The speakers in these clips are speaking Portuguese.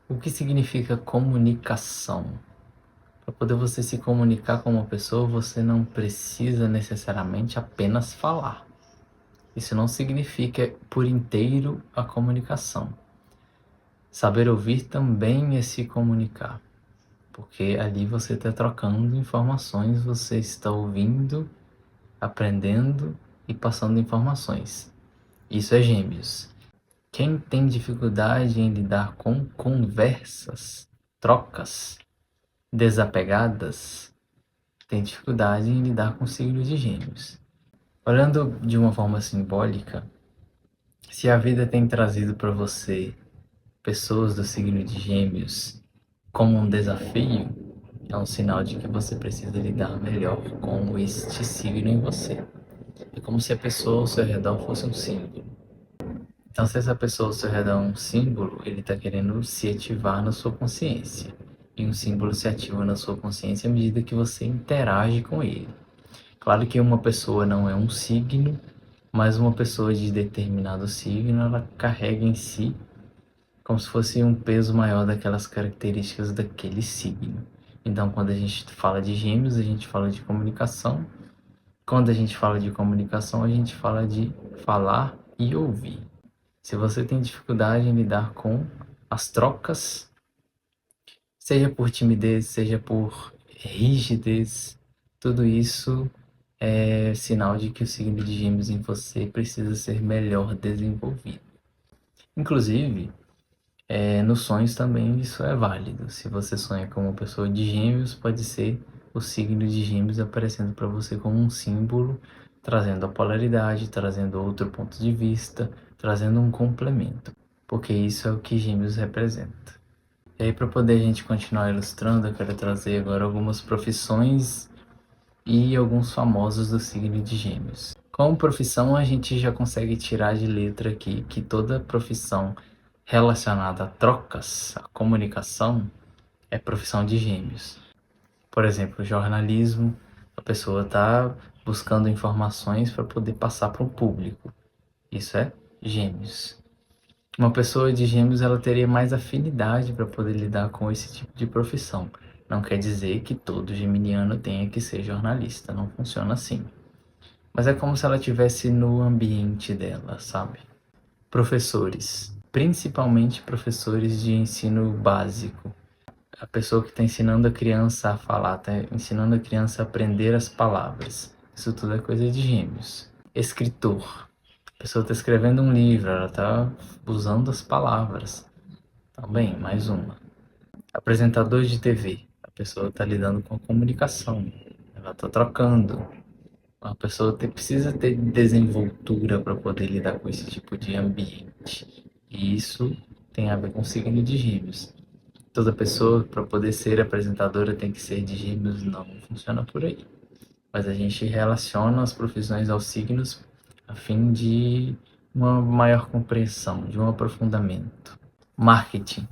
O que significa comunicação? Para poder você se comunicar com uma pessoa, você não precisa necessariamente apenas falar. Isso não significa por inteiro a comunicação. Saber ouvir também é se comunicar, porque ali você está trocando informações, você está ouvindo, aprendendo e passando informações. Isso é Gêmeos. Quem tem dificuldade em lidar com conversas, trocas desapegadas, tem dificuldade em lidar com o signo de Gêmeos. Olhando de uma forma simbólica, se a vida tem trazido para você pessoas do signo de Gêmeos como um desafio, é um sinal de que você precisa lidar melhor com este signo em você. É como se a pessoa ao seu redor fosse um símbolo. Então, se essa pessoa ao seu redor é um símbolo, ele está querendo se ativar na sua consciência. E um símbolo se ativa na sua consciência à medida que você interage com ele. Claro que uma pessoa não é um signo, mas uma pessoa de determinado signo, ela carrega em si como se fosse um peso maior daquelas características daquele signo. Então, quando a gente fala de Gêmeos, a gente fala de comunicação. Quando a gente fala de comunicação, a gente fala de falar e ouvir. Se você tem dificuldade em lidar com as trocas, seja por timidez, seja por rigidez, tudo isso é sinal de que o signo de Gêmeos em você precisa ser melhor desenvolvido. Inclusive, nos sonhos também isso é válido. Se você sonha com uma pessoa de Gêmeos, pode ser o signo de Gêmeos aparecendo para você como um símbolo, trazendo a polaridade, trazendo outro ponto de vista, trazendo um complemento, porque isso é o que Gêmeos representa. E aí, para poder a gente continuar ilustrando, eu quero trazer agora algumas profissões e alguns famosos do signo de Gêmeos. Como profissão, a gente já consegue tirar de letra aqui que toda profissão relacionada a trocas, a comunicação, é profissão de Gêmeos. Por exemplo, jornalismo, a pessoa está buscando informações para poder passar para o público. Isso é Gêmeos. Uma pessoa de Gêmeos ela teria mais afinidade para poder lidar com esse tipo de profissão. Não quer dizer que todo geminiano tenha que ser jornalista, não funciona assim. Mas é como se ela estivesse no ambiente dela, sabe? Professores, principalmente professores de ensino básico. A pessoa que está ensinando a criança a falar, está ensinando a criança a aprender as palavras. Isso tudo é coisa de Gêmeos. Escritor. A pessoa está escrevendo um livro, ela está usando as palavras. Também, mais uma. Apresentador de TV. A pessoa está lidando com a comunicação. Ela está trocando. A pessoa precisa ter desenvoltura para poder lidar com esse tipo de ambiente. E isso tem a ver com o signo de Gêmeos. Toda pessoa, para poder ser apresentadora, tem que ser de Gêmeos. Não funciona por aí. Mas a gente relaciona as profissões aos signos a fim de uma maior compreensão, de um aprofundamento. Marketing.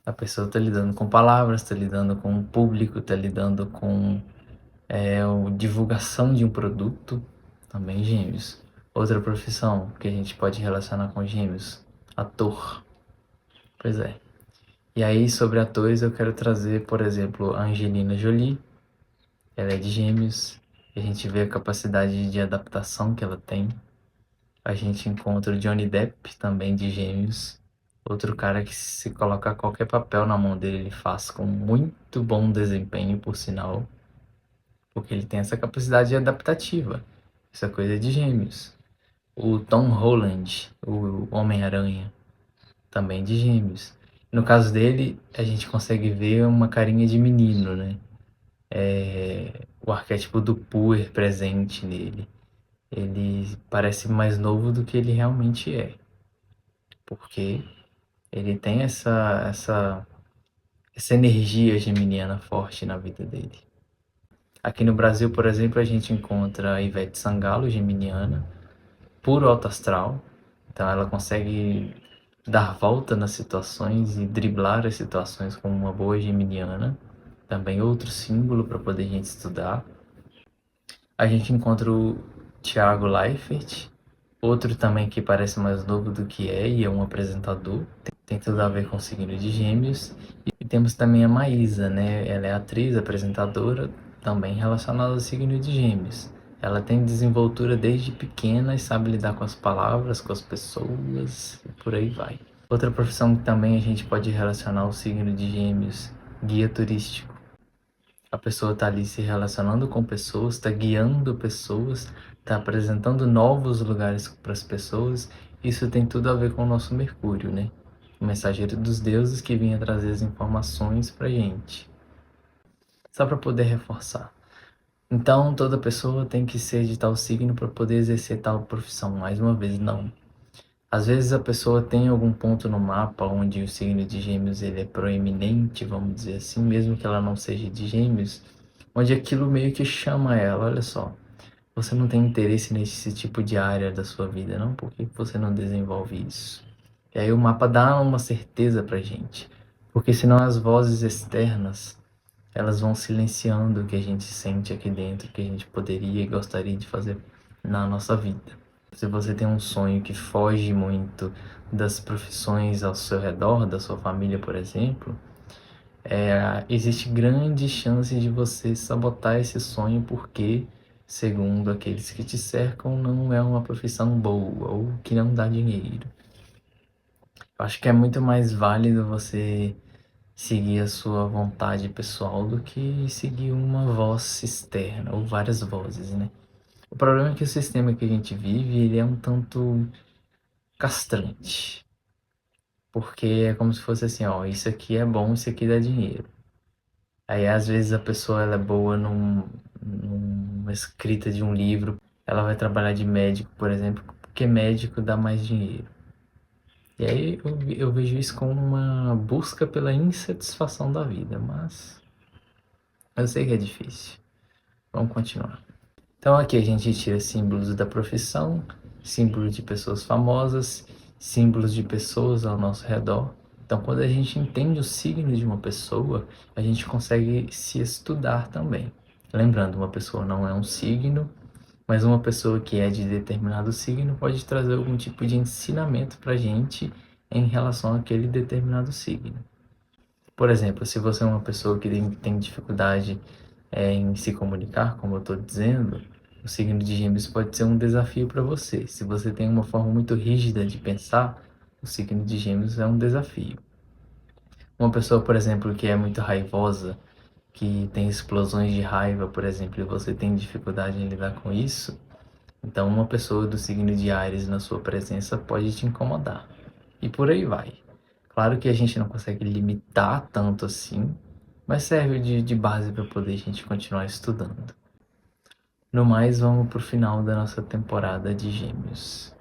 A pessoa está lidando com palavras, está lidando com o público, está lidando com a divulgação de um produto, também Gêmeos. Outra profissão que a gente pode relacionar com Gêmeos, ator. Pois é. E aí, sobre atores, eu quero trazer, por exemplo, a Angelina Jolie. Ela é de Gêmeos. A gente vê a capacidade de adaptação que ela tem. A gente encontra o Johnny Depp, também de Gêmeos. Outro cara que, se colocar qualquer papel na mão dele, ele faz com muito bom desempenho, por sinal, porque ele tem essa capacidade adaptativa. Isso é coisa de Gêmeos. O Tom Holland, o Homem-Aranha, também de Gêmeos. No caso dele, a gente consegue ver uma carinha de menino, né? O arquétipo do puer presente nele. Ele parece mais novo do que ele realmente é, porque ele tem essa energia geminiana forte na vida dele. Aqui no Brasil, por exemplo, a gente encontra a Ivete Sangalo, geminiana, puro alto astral. Então ela consegue dar volta nas situações e driblar as situações como uma boa geminiana. Também outro símbolo para poder a gente estudar. A gente encontra o Thiago Leifert, Outro também que parece mais novo do que é e é um apresentador, tem tudo a ver com o signo de Gêmeos. E temos também a Maísa, né? Ela é atriz, apresentadora, também relacionada ao signo de Gêmeos. Ela tem desenvoltura desde pequena e sabe lidar com as palavras, com as pessoas e por aí vai. Outra profissão que também a gente pode relacionar ao signo de Gêmeos, guia turístico. A pessoa está ali se relacionando com pessoas, está guiando pessoas, está apresentando novos lugares para as pessoas. Isso tem tudo a ver com o nosso Mercúrio, né? O mensageiro dos deuses que vinha trazer as informações para gente. Só para poder reforçar. Então, toda pessoa tem que ser de tal signo para poder exercer tal profissão. Mais uma vez, não. Às vezes a pessoa tem algum ponto no mapa onde o signo de Gêmeos ele é proeminente, vamos dizer assim, mesmo que ela não seja de Gêmeos, onde aquilo meio que chama ela, olha só, você não tem interesse nesse tipo de área da sua vida, não? Por que você não desenvolve isso? E aí o mapa dá uma certeza pra gente, porque senão as vozes externas, elas vão silenciando o que a gente sente aqui dentro, que a gente poderia e gostaria de fazer na nossa vida. Se você tem um sonho que foge muito das profissões ao seu redor, da sua família, por exemplo, existe grande chance de você sabotar esse sonho porque, segundo aqueles que te cercam, não é uma profissão boa ou que não dá dinheiro. Eu acho que é muito mais válido você seguir a sua vontade pessoal do que seguir uma voz externa ou várias vozes, né? O problema é que o sistema que a gente vive, ele é um tanto castrante. Porque é como se fosse assim, ó, isso aqui é bom, isso aqui dá dinheiro. Aí às vezes a pessoa ela é boa numa escrita de um livro, ela vai trabalhar de médico, por exemplo, porque médico dá mais dinheiro. E aí eu vejo isso como uma busca pela insatisfação da vida, mas eu sei que é difícil. Vamos continuar. Então aqui a gente tira símbolos da profissão, símbolos de pessoas famosas, símbolos de pessoas ao nosso redor. Então quando a gente entende o signo de uma pessoa, a gente consegue se estudar também. Lembrando, uma pessoa não é um signo, mas uma pessoa que é de determinado signo pode trazer algum tipo de ensinamento para a gente em relação àquele determinado signo. Por exemplo, se você é uma pessoa que tem dificuldade em se comunicar, como eu estou dizendo, o signo de Gêmeos pode ser um desafio para você. Se você tem uma forma muito rígida de pensar, o signo de Gêmeos é um desafio. Uma pessoa, por exemplo, que é muito raivosa, que tem explosões de raiva, por exemplo, e você tem dificuldade em lidar com isso, então uma pessoa do signo de Áries na sua presença pode te incomodar. E por aí vai. Claro que a gente não consegue limitar tanto assim, mas serve de base para poder a gente continuar estudando. No mais, vamos pro final da nossa temporada de Gêmeos.